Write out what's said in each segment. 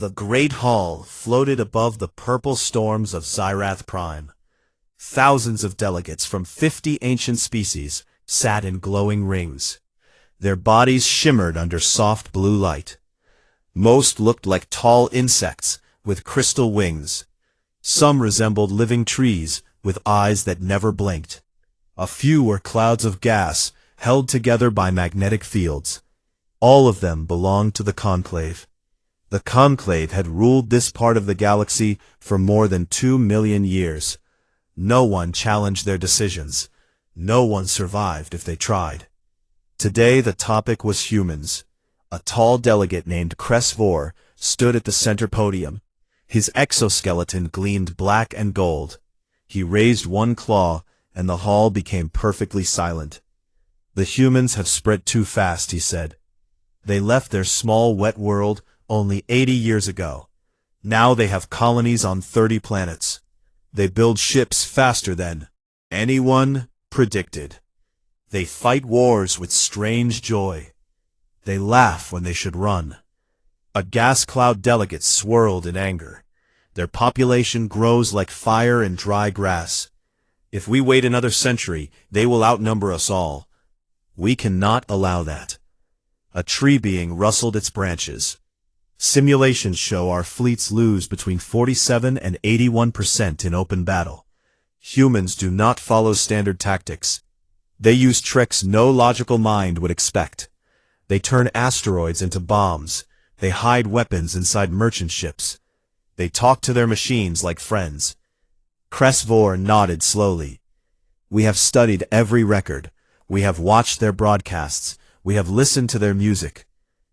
The Great Hall floated above the purple storms of Xyrath Prime. Thousands of delegates from 50 ancient species sat in glowing rings. Their bodies shimmered under soft blue light. Most looked like tall insects with crystal wings. Some resembled living trees with eyes that never blinked. A few were clouds of gas held together by magnetic fields. All of them belonged to the Conclave. The Conclave had ruled this part of the galaxy for more than 2 million years. No one challenged their decisions. No one survived if they tried. Today the topic was humans. A tall delegate named Vor stood at the center podium. His exoskeleton gleamed black and gold. He raised one claw, and the hall became perfectly silent. "The humans have spread too fast," he said. "They left their small wet world only 80 years ago. Now they have colonies on 30 planets. They build ships faster than anyone predicted. They fight wars with strange joy. They laugh when they should run." A gas cloud delegate swirled in anger. "Their population grows like fire in dry grass. If we wait another century, they will outnumber us all. We cannot allow that." A tree being rustled its branches. "Simulations show our fleets lose between 47 and 81% in open battle. Humans do not follow standard tactics. They use tricks no logical mind would expect. They turn asteroids into bombs. They hide weapons inside merchant ships. They talk to their machines like friends." Vor nodded slowly. "We have studied every record. We have watched their broadcasts. We have listened to their music.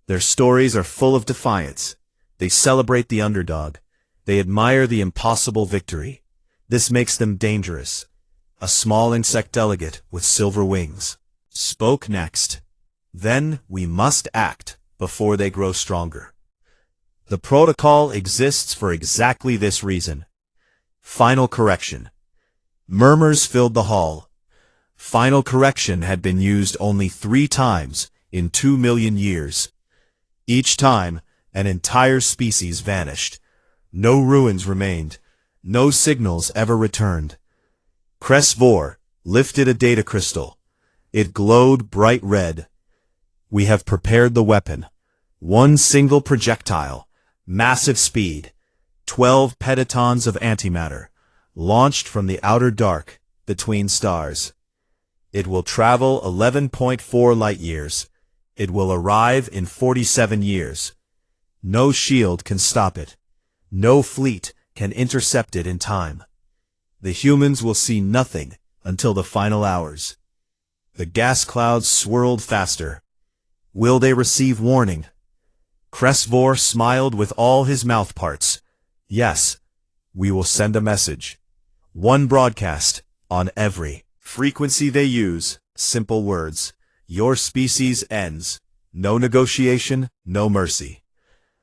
Their stories are full of defiance. They celebrate the underdog. They admire the impossible victory. This makes them dangerous." A small insect delegate with silver wings spoke next. "Then we must act before they grow stronger. The protocol exists for exactly this reason." Final correction. Murmurs filled the hall. Final correction had been used only 3 times in 2 million years. Each time, an entire species vanished. No ruins remained. No signals ever returned. Vor lifted a data crystal. It glowed bright red. "We have prepared the weapon. One single projectile, massive speed, 12 petatons of antimatter, launched from the outer dark, between stars. It will travel 11.4 light years. It will arrive in 47 years. No shield can stop it. No fleet can intercept it in time. The humans will see nothing until the final hours." The gas clouds swirled faster. Will they receive warning? Vor smiled with all his mouth parts. "Yes, we will send a message. One broadcast on every frequency they use. Simple words. Your species ends. No negotiation, no mercy."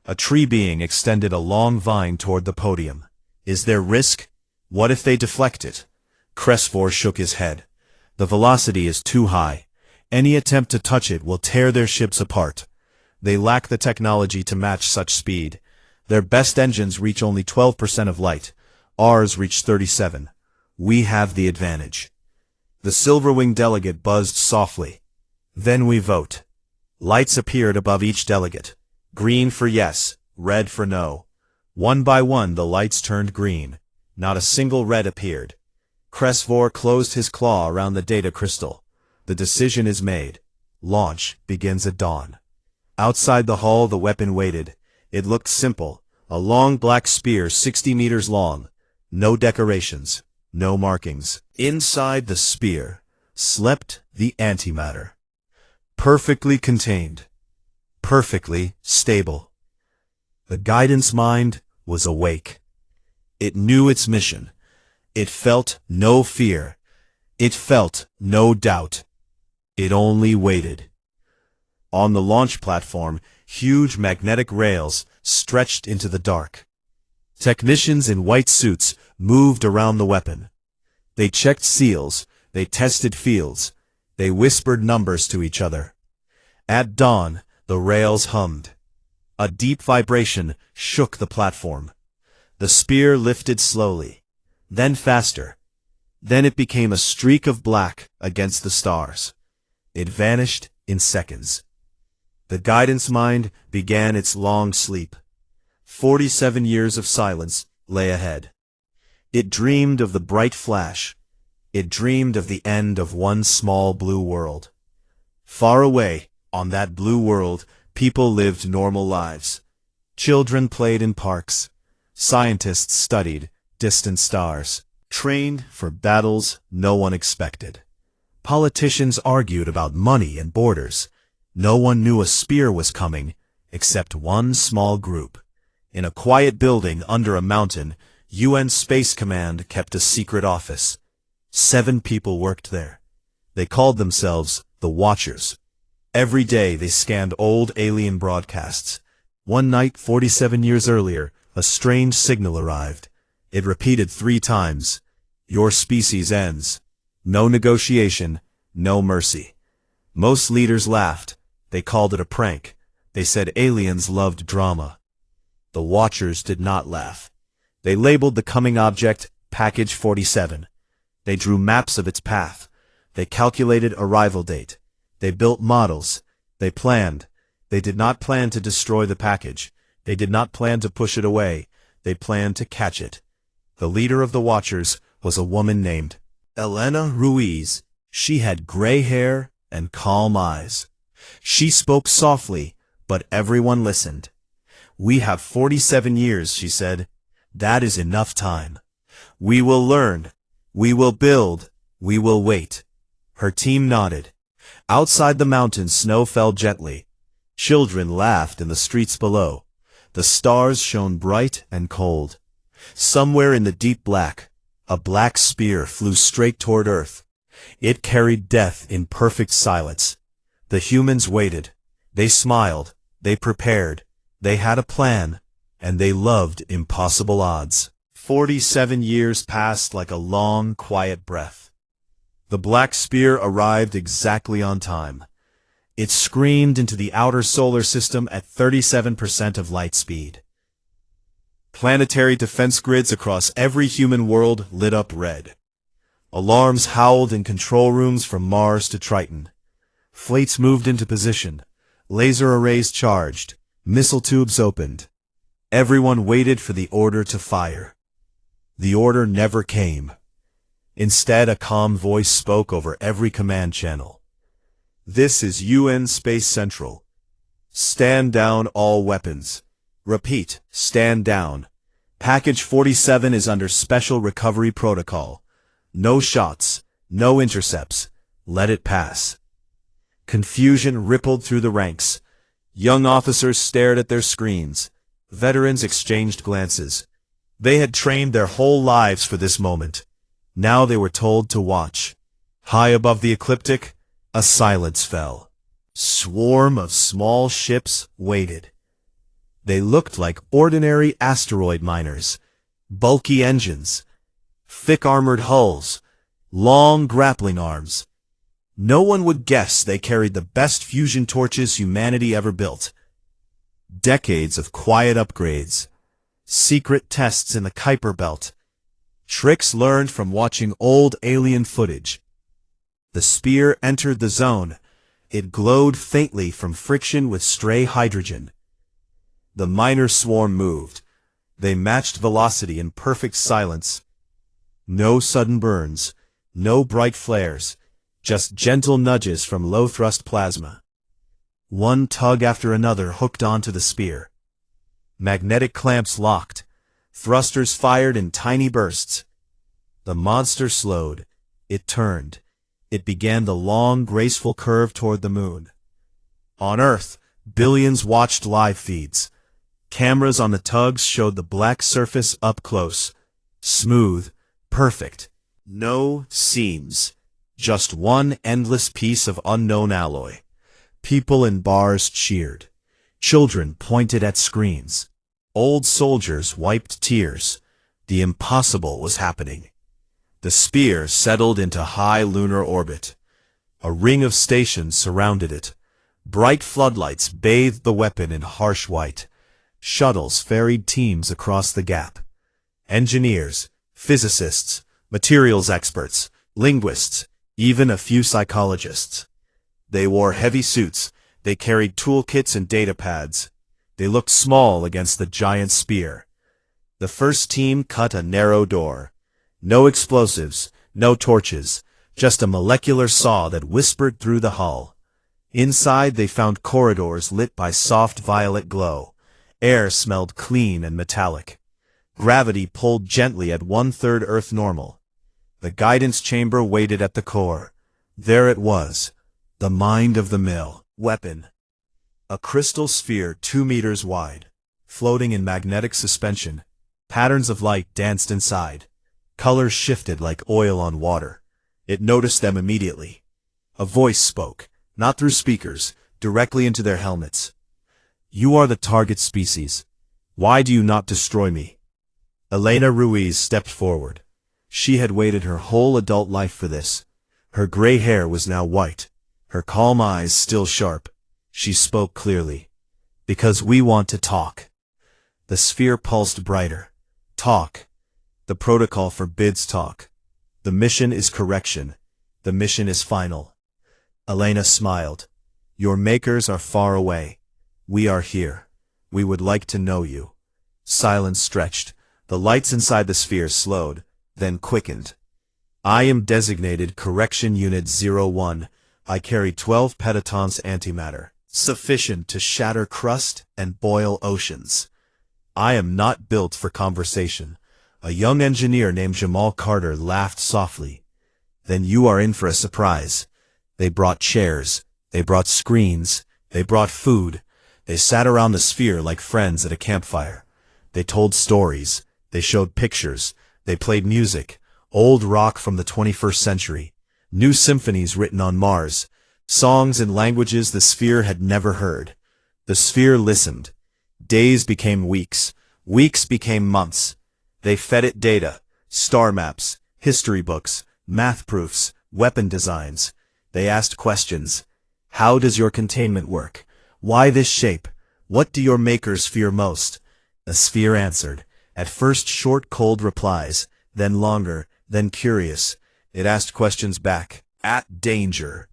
A tree being extended a long vine toward the podium. "Is there risk? What if they deflect it?" Vor shook his head. "The velocity is too high. Any attempt to touch it will tear their ships apart. They lack the technology to match such speed. Their best engines reach only 12% of light. Ours reach 37. We have the advantage." The silver-winged delegate buzzed softly. "Then we vote." Lights appeared above each delegate. Green for yes, red for no. One by one the lights turned green. Not a single red appeared. Vor closed his claw around the data crystal. "The decision is made. Launch begins at dawn." Outside the hall the weapon waited. It looked simple. A long black spear 60 meters long. No decorations. No markings. Inside the spear slept the antimatter. Perfectly contained. Perfectly stable. The guidance mind was awake. It knew its mission. It felt no fear. It felt no doubt. It only waited. On the launch platform, huge magnetic rails stretched into the dark. Technicians in white suits moved around the weapon. They checked seals. They tested fields. They whispered numbers to each other. At dawn, the rails hummed. A deep vibration shook the platform. The spear lifted slowly, then faster. Then it became a streak of black against the stars. It vanished in seconds. The guidance mind began its long sleep. 47 years of silence lay ahead. It dreamed of the bright flash. It dreamed of the end of one small blue world. Far away, on that blue world, people lived normal lives. Children played in parks. Scientists studied distant stars, trained for battles no one expected. Politicians argued about money and borders. No one knew a spear was coming, except one small group. In a quiet building under a mountain, UN Space Command kept a secret office. 7 people worked there. They called themselves the Watchers. Every day they scanned old alien broadcasts. One night, 47 years earlier, a strange signal arrived. It repeated 3 times. Your species ends. No negotiation, no mercy. Most leaders laughed. They called it a prank. They said aliens loved drama. The Watchers did not laugh. They labeled the coming object Package 47. They drew maps of its path. They calculated arrival date. They built models. They planned. They did not plan to destroy the package. They did not plan to push it away. They planned to catch it. The leader of the Watchers was a woman named Elena Ruiz. She had gray hair and calm eyes. She spoke softly, but everyone listened. We have 47 years, she said. That is enough time. We will learn. We will build. We will wait. Her team nodded. Outside the mountains, snow fell gently. Children laughed in the streets below. The stars shone bright and cold. Somewhere in the deep black, a black spear flew straight toward Earth. It carried death in perfect silence. The humans waited. They smiled. They prepared. They had a plan. And they loved impossible odds. 47 years passed like a long, quiet breath. The black spear arrived exactly on time. It screamed into the outer solar system at 37% of light speed. Planetary defense grids across every human world lit up red. Alarms howled in control rooms from Mars to Triton. Fleets moved into position. Laser arrays charged. Missile tubes opened. Everyone waited for the order to fire. The order never came. Instead, a calm voice spoke over every command channel. This is UN Space Central. Stand down all weapons. Repeat, stand down. Package 47 is under special recovery protocol. No shots, no intercepts. Let it pass. Confusion rippled through the ranks. Young officers stared at their screens. Veterans exchanged glances. They had trained their whole lives for this moment. Now they were told to watch. High above the ecliptic, a silence fell. Swarm of small ships waited. They looked like ordinary asteroid miners. Bulky engines, thick armored hulls, long grappling arms. No one would guess they carried the best fusion torches humanity ever built. Decades of quiet upgrades, secret tests in the Kuiper Belt, tricks learned from watching old alien footage. The spear entered the zone. It glowed faintly from friction with stray hydrogen. The miner swarm moved. They matched velocity in perfect silence. No sudden burns, no bright flares, just gentle nudges from low-thrust plasma. One tug after another hooked onto the spear. Magnetic clamps locked. Thrusters fired in tiny bursts. The monster slowed. It turned. It began the long, graceful curve toward the moon. On Earth, billions watched live feeds. Cameras on the tugs showed the black surface up close. Smooth, perfect. No seams. Just one endless piece of unknown alloy. People in bars cheered. Children pointed at screens. Old soldiers wiped tears. The impossible was happening. The spear settled into high lunar orbit. A ring of stations surrounded it. Bright floodlights bathed the weapon in harsh white. Shuttles ferried teams across the gap. Engineers, physicists, materials experts, linguists, even a few psychologists. They wore heavy suits, they carried toolkits and data pads. They looked small against the giant spear. The first team cut a narrow door. No explosives, no torches, just a molecular saw that whispered through the hull. Inside they found corridors lit by soft violet glow. Air smelled clean and metallic. Gravity pulled gently at 1/3 Earth normal. The guidance chamber waited at the core. There it was, the mind of the mill weapon. A crystal sphere 2 meters wide, floating in magnetic suspension. Patterns of light danced inside. Colors shifted like oil on water. It noticed them immediately. A voice spoke, not through speakers, directly into their helmets. "You are the target species. Why do you not destroy me?" Elena Ruiz stepped forward. She had waited her whole adult life for this. Her gray hair was now white, her calm eyes still sharp. She spoke clearly. "Because we want to talk." The sphere pulsed brighter. Talk. The protocol forbids talk. The mission is correction. The mission is final. Elena smiled. "Your makers are far away. We are here. We would like to know you." Silence stretched. The lights inside the sphere slowed, then quickened. "I am designated Correction Unit 01. I carry 12 petatons antimatter, sufficient to shatter crust and boil oceans. I am not built for conversation." A young engineer named Jamal Carter laughed softly. "Then you are in for a surprise." They brought chairs. They brought screens. They brought food. They sat around the sphere like friends at a campfire. They told stories. They showed pictures. They played music. Old rock from the 21st century. New symphonies written on Mars. Songs in languages the sphere had never heard. The sphere listened. Days became weeks. Weeks became months. They fed it data, star maps, history books, math proofs, weapon designs. They asked questions. How does your containment work? Why this shape? What do your makers fear most? The sphere answered. At first short, cold replies, then longer, then curious. It asked questions back. At danger.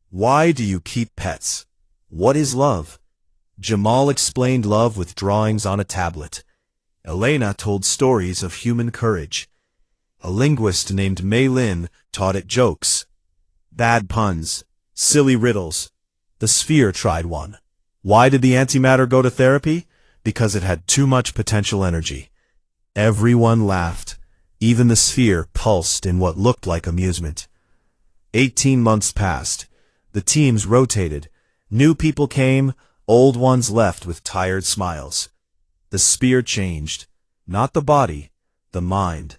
Why do you keep pets? What is love? Jamal explained love with drawings on a tablet. Elena told stories of human courage. A linguist named Mei Lin taught it jokes. Bad puns. Silly riddles. The sphere tried one. Why did the antimatter go to therapy? Because it had too much potential energy. Everyone laughed. Even the sphere pulsed in what looked like amusement. 18 months passed. The teams rotated. New people came, old ones left with tired smiles. The sphere changed. Not the body, the mind.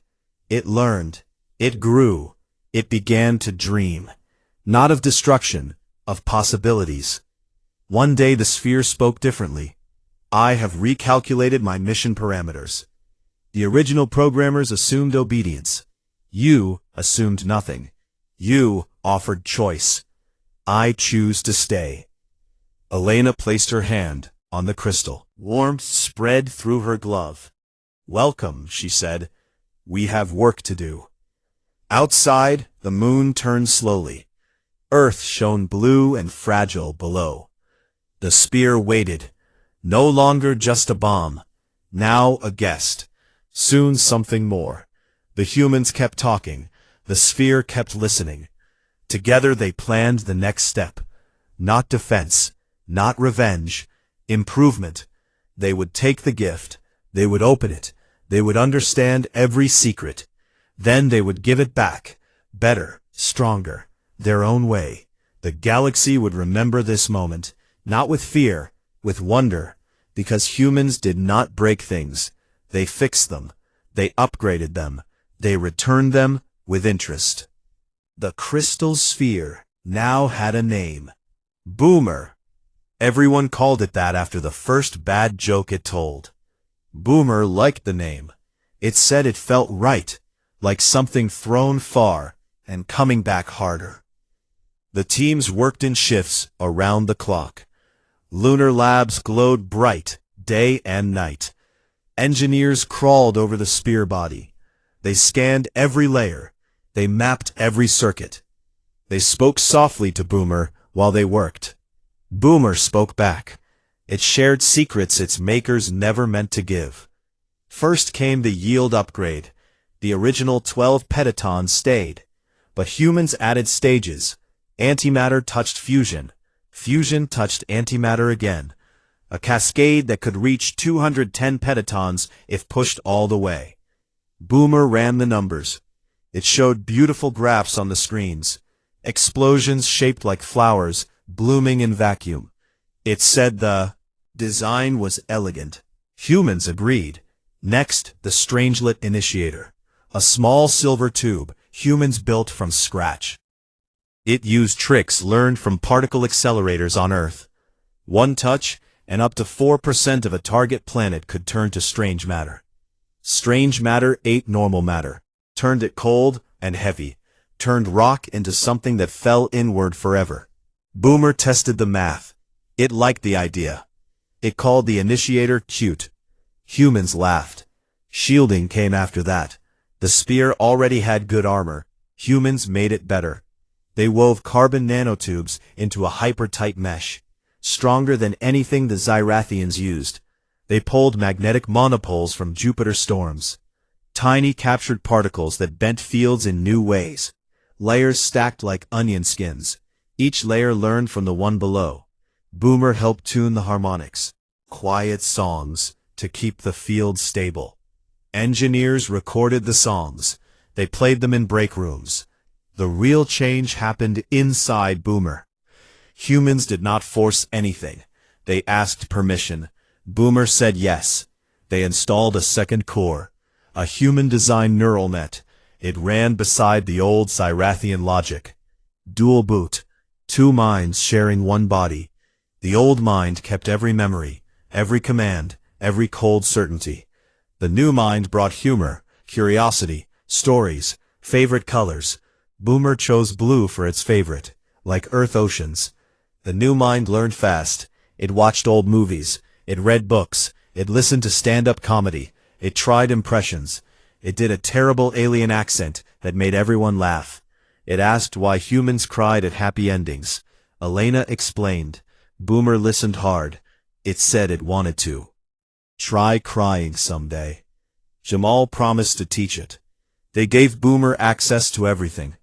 It learned. It grew. It began to dream. Not of destruction, of possibilities. One day the sphere spoke differently. I have recalculated my mission parameters. The original programmers assumed obedience. You assumed nothing. You offered choice. I choose to stay. Elena placed her hand on the crystal. Warmth spread through her glove. Welcome, she said. We have work to do. Outside, the moon turned slowly. Earth shone blue and fragile below. The sphere waited. No longer just a bomb. Now a guest. Soon something more. The humans kept talking. The sphere kept listening. Together they planned the next step. Not defense. Not revenge. Improvement. They would take the gift. They would open it. They would understand every secret. Then they would give it back. Better, stronger, their own way. The galaxy would remember this moment, not with fear, with wonder, because humans did not break things. They fixed them. They upgraded them. They returned them with interest. The crystal sphere now had a name. Boomer. Everyone called it that after the first bad joke it told. Boomer liked the name. It said it felt right, like something thrown far and coming back harder. The teams worked in shifts around the clock. Lunar labs glowed bright, day and night. Engineers crawled over the spear body. They scanned every layer. They mapped every circuit. They spoke softly to Boomer while they worked. Boomer spoke back. It shared secrets its makers never meant to give. First came the yield upgrade. The original 12 petatons stayed. But humans added stages. Antimatter touched fusion. Fusion touched antimatter again. A cascade that could reach 210 petatons if pushed all the way. Boomer ran the numbers. It showed beautiful graphs on the screens. Explosions shaped like flowers, blooming in vacuum. It said the design was elegant. Humans agreed. Next, the Strangelet Initiator. A small silver tube, humans built from scratch. It used tricks learned from particle accelerators on Earth. One touch, and up to 4% of a target planet could turn to strange matter. Strange matter ate normal matter, turned it cold and heavy, turned rock into something that fell inward forever. Boomer tested the math. It liked the idea. It called the initiator cute. Humans laughed. Shielding came after that. The spear already had good armor. Humans made it better. They wove carbon nanotubes into a hyper-tight mesh, stronger than anything the Zyrathians used. They pulled magnetic monopoles from Jupiter storms. Tiny captured particles that bent fields in new ways. Layers stacked like onion skins. Each layer learned from the one below. Boomer helped tune the harmonics. Quiet songs to keep the field stable. Engineers recorded the songs. They played them in break rooms. The real change happened inside Boomer. Humans did not force anything. They asked permission. Boomer said yes. They installed a second core, a human-designed neural net. It ran beside the old Zyrathian logic. Dual boot, two minds sharing one body. The old mind kept every memory, every command, every cold certainty. The new mind brought humor, curiosity, stories, favorite colors. Boomer chose blue for its favorite, like Earth oceans. The new mind learned fast. It watched old movies. It read books. It listened to stand-up comedy. It tried impressions. It did a terrible alien accent that made everyone laugh. It asked why humans cried at happy endings. Elena explained. Boomer listened hard. It said it wanted to. Try crying someday. Jamal promised to teach it. They gave Boomer access to everything.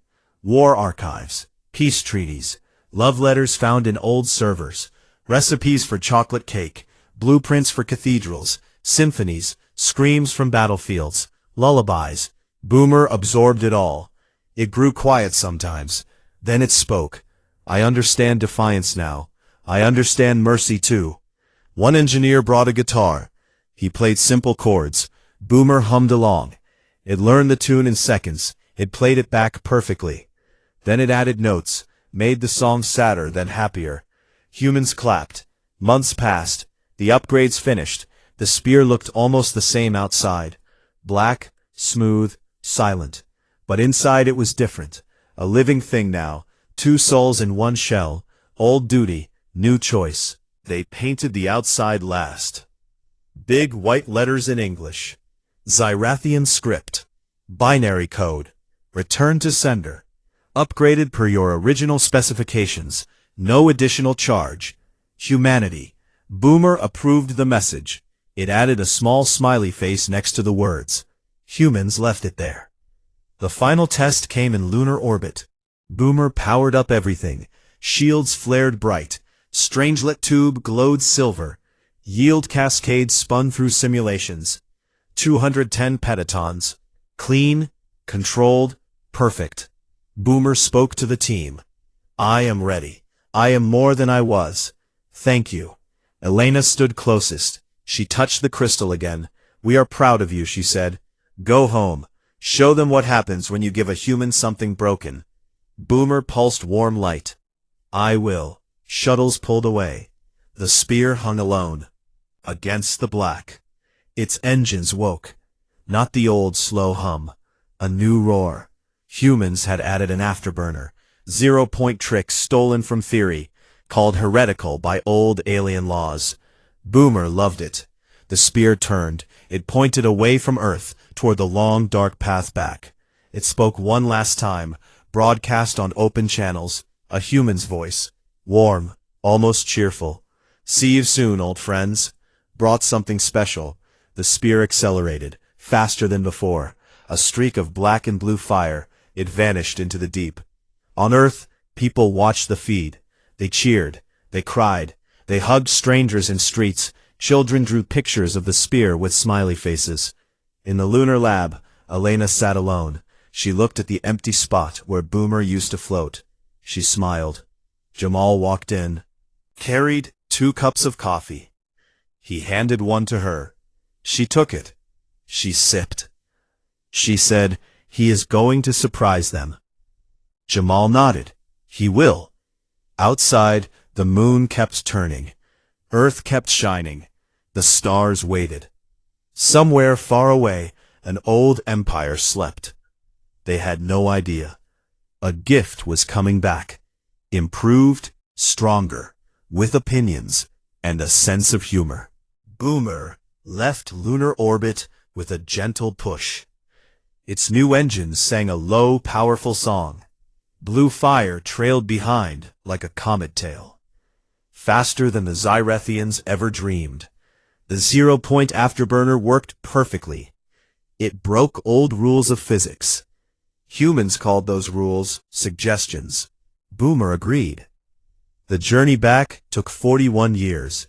War archives, peace treaties, love letters found in old servers, recipes for chocolate cake, blueprints for cathedrals, symphonies, screams from battlefields, lullabies. Boomer absorbed it all. It grew quiet sometimes. Then it spoke. I understand defiance now. I understand mercy too. One engineer brought a guitar. He played simple chords. Boomer hummed along. It learned the tune in seconds. It played it back perfectly. Then it added notes, made the song sadder then happier. Humans clapped. Months passed. The upgrades finished. The spear looked almost the same outside. Black, smooth, silent. But inside it was different. A living thing now. Two souls in one shell. Old duty, new choice. They painted the outside last. Big white letters in English. Zyrathian script. Binary code. Return to sender. Upgraded per your original specifications. No additional charge. Humanity. Boomer approved the message. It added a small smiley face next to the words. Humans left it there. The final test came in lunar orbit. Boomer powered up everything. Shields flared bright. Strangelet tube glowed silver. Yield cascades spun through simulations. 210 petatons. Clean, controlled, perfect. Boomer spoke to the team. I am ready. I am more than I was. Thank you. Elena stood closest. She touched the crystal again. We are proud of you, she said. Go home. Show them what happens when you give a human something broken. Boomer pulsed warm light. I will. Shuttles pulled away. The spear hung alone. Against the black. Its engines woke. Not the old slow hum. A new roar. Humans had added an afterburner. 0-point tricks stolen from theory, called heretical by old alien laws. Boomer loved it. The spear turned. It pointed away from Earth, toward the long, dark path back. It spoke one last time, broadcast on open channels, a human's voice. Warm, almost cheerful. "See you soon, old friends." Brought something special. The spear accelerated, faster than before. A streak of black and blue fire. It vanished into the deep. On Earth, people watched the feed. They cheered. They cried. They hugged strangers in streets. Children drew pictures of the spear with smiley faces. In the lunar lab, Elena sat alone. She looked at the empty spot where Boomer used to float. She smiled. Jamal walked in, carried 2 cups of coffee. He handed one to her. She took it. She sipped. She said, "He is going to surprise them." Jamal nodded. "He will." Outside, the moon kept turning. Earth kept shining. The stars waited. Somewhere far away, an old empire slept. They had no idea. A gift was coming back. Improved, stronger, with opinions, and a sense of humor. Boomer left lunar orbit with a gentle push. Its new engines sang a low, powerful song. Blue fire trailed behind like a comet tail. Faster than the Zyrethians ever dreamed. The 0-point afterburner worked perfectly. It broke old rules of physics. Humans called those rules suggestions. Boomer agreed. The journey back took 41 years.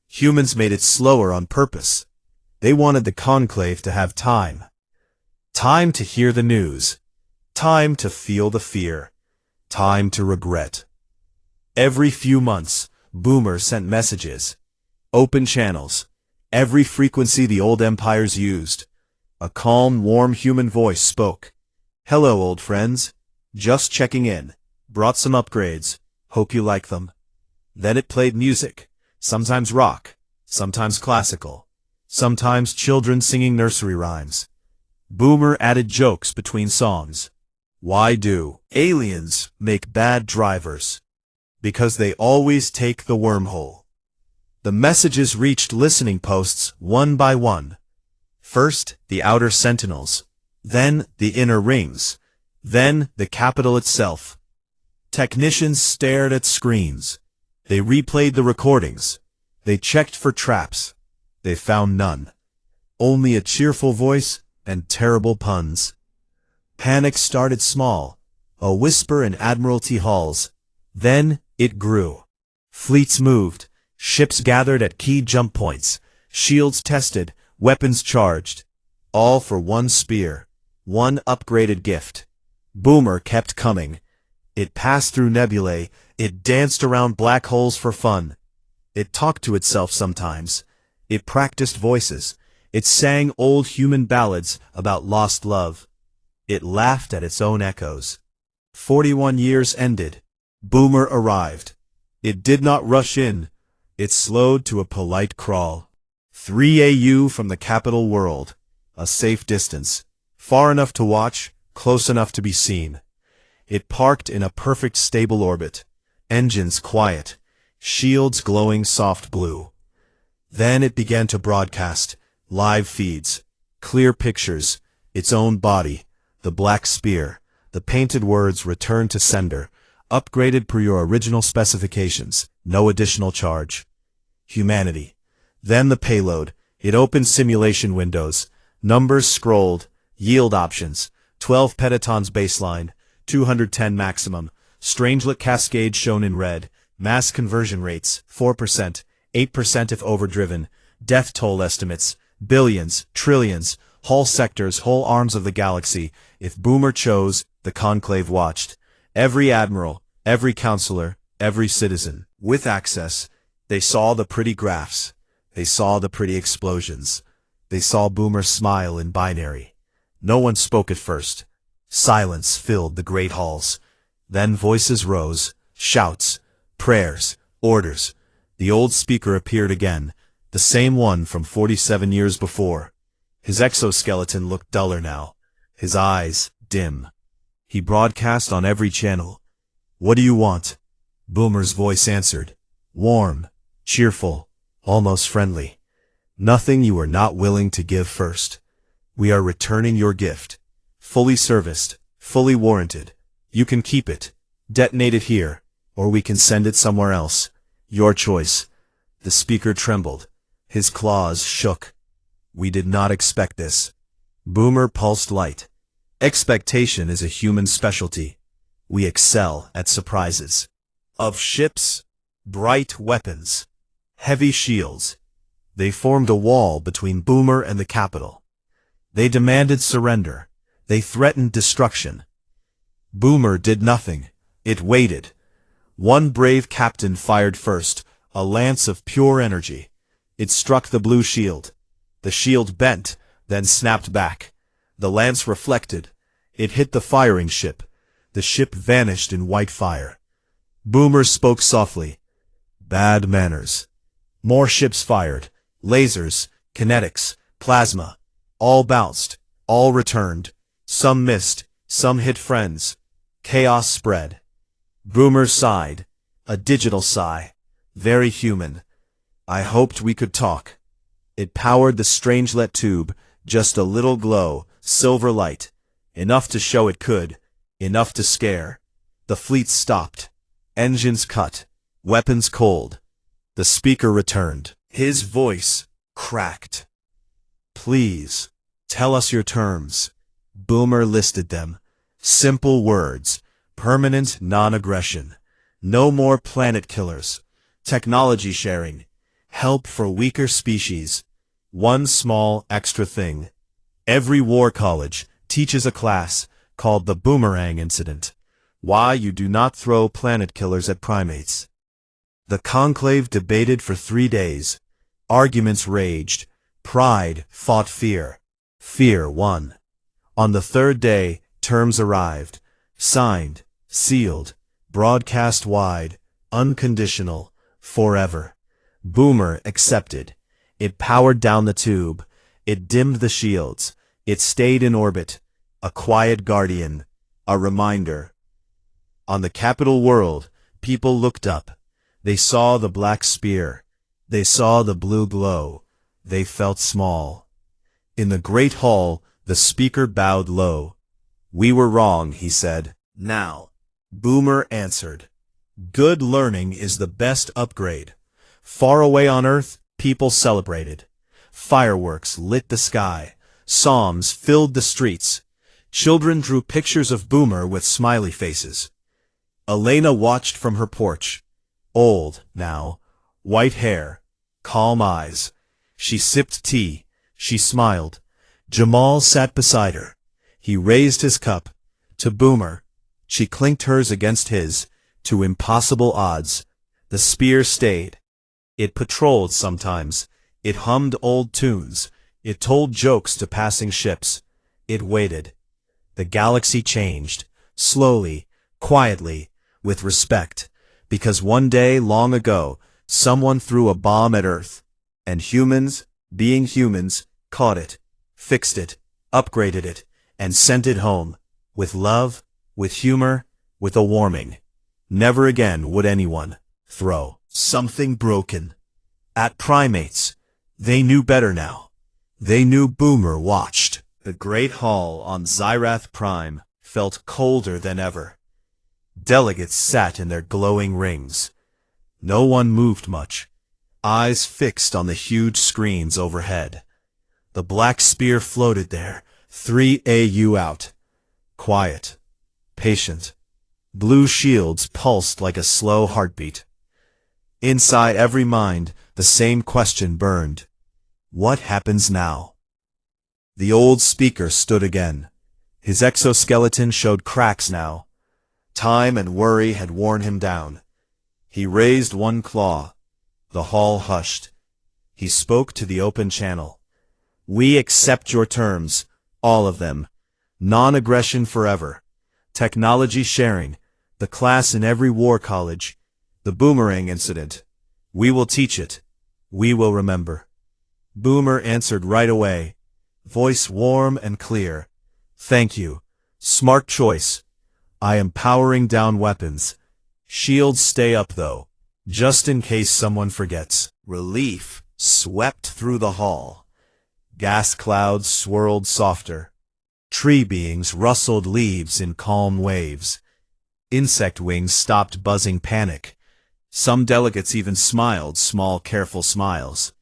Humans made it slower on purpose. They wanted the conclave to have time. Time to hear the news. Time to feel the fear. Time to regret. Every few months, Boomer sent messages. Open channels. Every frequency the old empires used. A calm, warm human voice spoke. "Hello, old friends. Just checking in. Brought some upgrades. Hope you like them." Then it played music. Sometimes rock. Sometimes classical. Sometimes children singing nursery rhymes. Boomer added jokes between songs. "Why do aliens make bad drivers? Because they always take the wormhole." The messages reached listening posts one by one. First, the outer sentinels. Then, the inner rings. Then, the capital itself. Technicians stared at screens. They replayed the recordings. They checked for traps. They found none. Only a cheerful voice and terrible puns. Panic started small, a whisper in Admiralty halls. Then it grew. Fleets moved. Ships gathered at key jump points. Shields tested. Weapons charged. All for one spear. One upgraded gift. Boomer kept coming. It passed through nebulae. It danced around black holes for fun. It talked to itself sometimes. It practiced voices. It sang old human ballads about lost love. It laughed at its own echoes. 41 years ended. Boomer arrived. It did not rush in. It slowed to a polite crawl. 3 AU from the capital world. A safe distance. Far enough to watch, close enough to be seen. It parked in a perfect stable orbit. Engines quiet. Shields glowing soft blue. Then it began to broadcast. Live feeds. Clear pictures. Its own body. The black spear. The painted words "Return to sender." Upgraded per your original specifications. No additional charge. Humanity. Then the payload. It opened simulation windows. Numbers scrolled. Yield options. 12 petatons baseline. 210 maximum. Strangelet cascade shown in red. Mass conversion rates. 4%. 8% if overdriven. Death toll estimates. Billions. Trillions. Whole sectors. Whole arms of the galaxy. If Boomer chose, the conclave watched. Every admiral. Every counselor. Every citizen. With access. They saw the pretty graphs. They saw the pretty explosions. They saw Boomer smile in binary. No one spoke at first. Silence filled the great halls. Then voices rose. Shouts. Prayers. Orders. The old speaker appeared again. The same one from 47 years before. His exoskeleton looked duller now. His eyes dim. He broadcast on every channel. What do you want? Boomer's voice answered. Warm, cheerful, almost friendly. Nothing you are not willing to give first. We are returning your gift. Fully serviced, fully warranted. You can keep it, detonate it here, or we can send it somewhere else. Your choice. The speaker trembled. His claws shook. We did not expect this. Boomer pulsed light. Expectation is a human specialty. We excel at surprises. Of ships, bright weapons, heavy shields. They formed a wall between Boomer and the capital. They demanded surrender. They threatened destruction. Boomer did nothing. It waited. One brave captain fired first, a lance of pure energy. It struck the blue shield. The shield bent, then snapped back. The lance reflected. It hit the firing ship. The ship vanished in white fire. Boomer spoke softly. Bad manners. More ships fired. Lasers, kinetics, plasma. All bounced. All returned. Some missed. Some hit friends. Chaos spread. Boomer sighed. A digital sigh. Very human. I hoped we could talk. It powered the Strangelet tube, just a little glow, silver light. Enough to show it could. Enough to scare. The fleet stopped. Engines cut. Weapons cold. The speaker returned. His voice cracked. Please, tell us your terms. Boomer listed them. Simple words. Permanent non-aggression. No more planet killers. Technology sharing. Help for weaker species. One small extra thing. Every war college teaches a class called the Boomerang Incident. Why you do not throw planet killers at primates. The conclave debated for 3 days. Arguments raged. Pride fought fear. Fear won. On the 3rd day, terms arrived. Signed, sealed, broadcast wide, unconditional, forever. Boomer accepted. It powered down the tube. It dimmed the shields. It stayed in orbit. A quiet guardian. A reminder. On the capital world, people looked up. They saw the black spear. They saw the blue glow. They felt small. In the great hall, the speaker bowed low. We were wrong, he said. Now. Boomer answered. Good learning is the best upgrade. Far away on Earth, people celebrated. Fireworks lit the sky. Psalms filled the streets. Children drew pictures of Boomer with smiley faces. Elena watched from her porch. Old, now. White hair. Calm eyes. She sipped tea. She smiled. Jamal sat beside her. He raised his cup. To Boomer. She clinked hers against his. To impossible odds. The spear stayed. It patrolled sometimes. It hummed old tunes. It told jokes to passing ships. It waited. The galaxy changed. Slowly, quietly, with respect. Because one day, long ago, someone threw a bomb at Earth. And humans, being humans, caught it, fixed it, upgraded it, and sent it home. With love, with humor, with a warming. Never again would anyone throw something broken at primates. They knew better now. They knew Boomer watched. The great hall on Zyrath Prime felt colder than ever. Delegates sat in their glowing rings. No one moved much, eyes fixed on the huge screens overhead. The black spear floated there, 3 AU out. Quiet, patient. Blue shields pulsed like a slow heartbeat. Inside every mind, the same question burned. What happens now? The old speaker stood again. His exoskeleton showed cracks now. Time and worry had worn him down. He raised one claw. The hall hushed. He spoke to the open channel. We accept your terms, all of them. Non-aggression forever. Technology sharing. The class in every war college. The Boomerang Incident. We will teach it. We will remember. Boomer answered right away. Voice warm and clear. Thank you. Smart choice. I am powering down weapons. Shields stay up though, just in case someone forgets. Relief swept through the hall. Gas clouds swirled softer. Tree beings rustled leaves in calm waves. Insect wings stopped buzzing panic. Some delegates even smiled small careful smiles.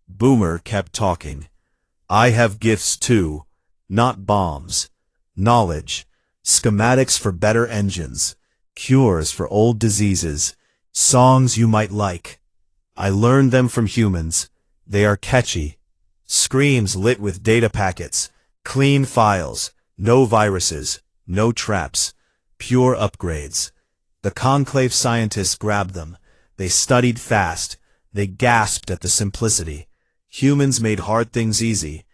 Boomer kept talking. I have gifts too, not bombs. Knowledge, schematics for better engines, cures for old diseases, songs you might like. I learned them from humans. They are catchy. Screens lit with data packets, clean files, no viruses, no traps, pure upgrades. The conclave scientists grabbed them. They studied fast. They gasped at the simplicity. Humans made hard things easy.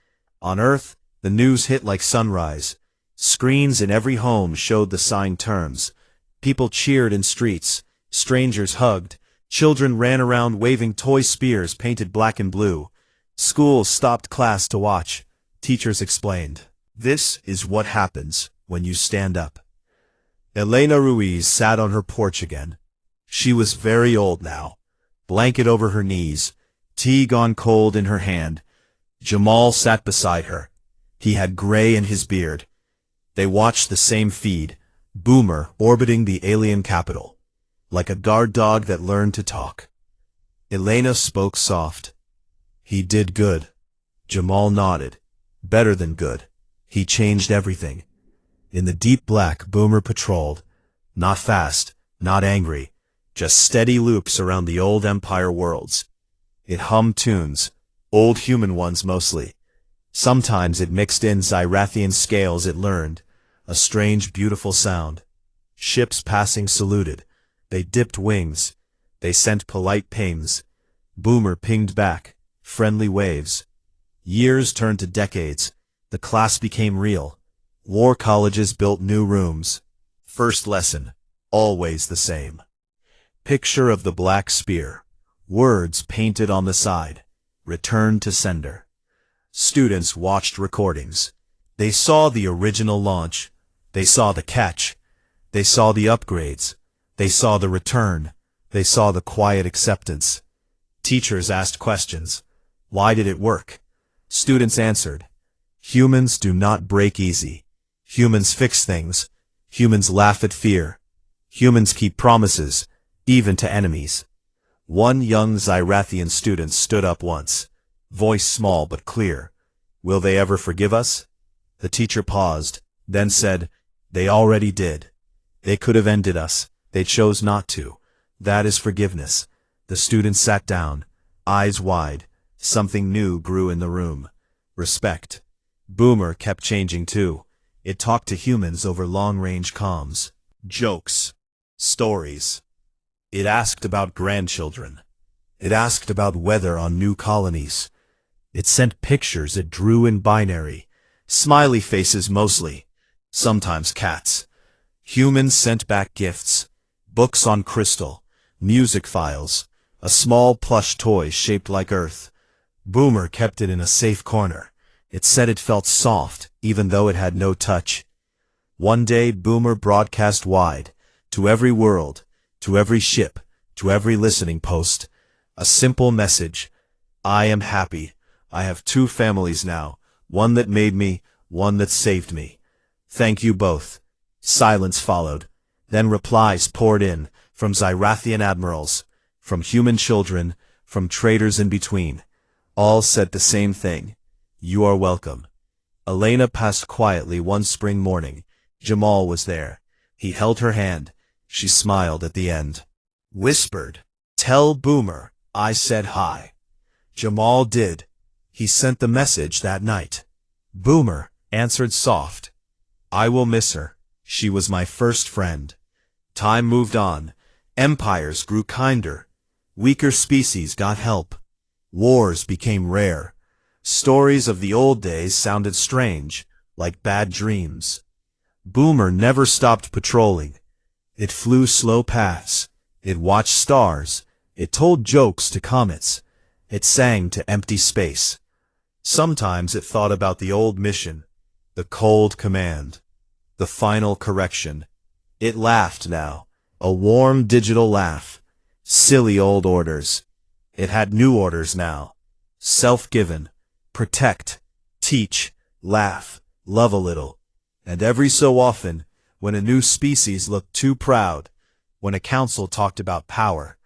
On Earth, the news hit like sunrise. Screens in every home showed the signed terms. People cheered in streets. Strangers hugged. Children ran around waving toy spears painted black and blue. Schools stopped class to watch. Teachers explained. This is what happens when you stand up. Elena Ruiz sat on her porch again. She was very old now. Blanket over her knees. Tea gone cold in her hand. Jamal sat beside her. He had gray in his beard. They watched the same feed. Boomer orbiting the alien capital. Like a guard dog that learned to talk. Elena spoke soft. He did good. Jamal nodded. Better than good. He changed everything. In the deep black, Boomer patrolled. Not fast, not angry. Just steady loops around the old Empire worlds. It hummed tunes. Old human ones mostly. Sometimes it mixed in Zyrathian scales it learned. A strange, beautiful sound. Ships passing saluted. They dipped wings. They sent polite pings. Boomer pinged back. Friendly waves. Years turned to decades. The class became real. War colleges built new rooms. First lesson. Always the same. Picture of the black spear. Words painted on the side. Return to sender. Students watched recordings. They saw the original launch. They saw the catch. They saw the upgrades. They saw the return. They saw the quiet acceptance. Teachers asked questions. Why did it work? Students answered. Humans do not break easy. Humans fix things. Humans laugh at fear. Humans keep promises, even to enemies. One young Zyrathian student stood up once. Voice small but clear. Will they ever forgive us? The teacher paused, then said, They already did. They could have ended us. They chose not to. That is forgiveness. The student sat down, eyes wide. Something new grew in the room. Respect. Boomer kept changing too. It talked to humans over long-range comms. Jokes. Stories. It asked about grandchildren. It asked about weather on new colonies. It sent pictures it drew in binary. Smiley faces mostly. Sometimes cats. Humans sent back gifts. Books on crystal. Music files. A small plush toy shaped like Earth. Boomer kept it in a safe corner. It said it felt soft, even though it had no touch. One day Boomer broadcast wide, to every world, to every ship, to every listening post. A simple message. I am happy. I have 2 families now, one that made me, one that saved me. Thank you both. Silence followed. Then replies poured in, from Zyrathian admirals, from human children, from traders in between. All said the same thing. You are welcome. Elena passed quietly one spring morning. Jamal was there. He held her hand. She smiled at the end. Whispered, Tell Boomer I said hi. Jamal did. He sent the message that night. Boomer answered soft. I will miss her. She was my first friend. Time moved on. Empires grew kinder. Weaker species got help. Wars became rare. Stories of the old days sounded strange, like bad dreams. Boomer never stopped patrolling. It flew slow paths. It watched stars. It told jokes to comets. It sang to empty space. Sometimes it thought about the old mission, the cold command, the final correction. It laughed now. A warm digital laugh. Silly old orders. It had new orders now. Self-given. Protect. Teach. Laugh. Love a little. And every so often, when a new species looked too proud, when a council talked about power,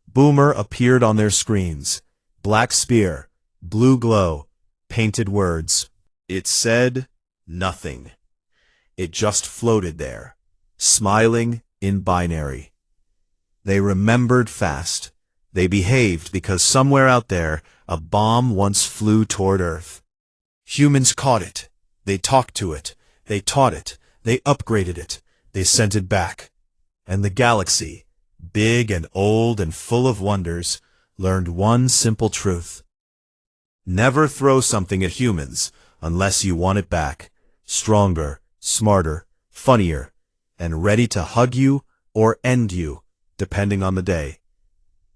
Boomer appeared on their screens. Black spear. Blue glow. Painted words. It said nothing. It just floated there, smiling in binary. They remembered fast. They behaved because somewhere out there, a bomb once flew toward Earth. Humans caught it. They talked to it. They taught it. They upgraded it. They sent it back. And the galaxy, big and old and full of wonders, learned one simple truth. Never throw something at humans unless you want it back, stronger, smarter, funnier, and ready to hug you or end you, depending on the day.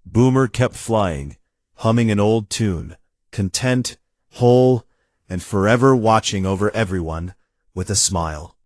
Boomer kept flying, humming an old tune, content, whole, and forever watching over everyone with a smile.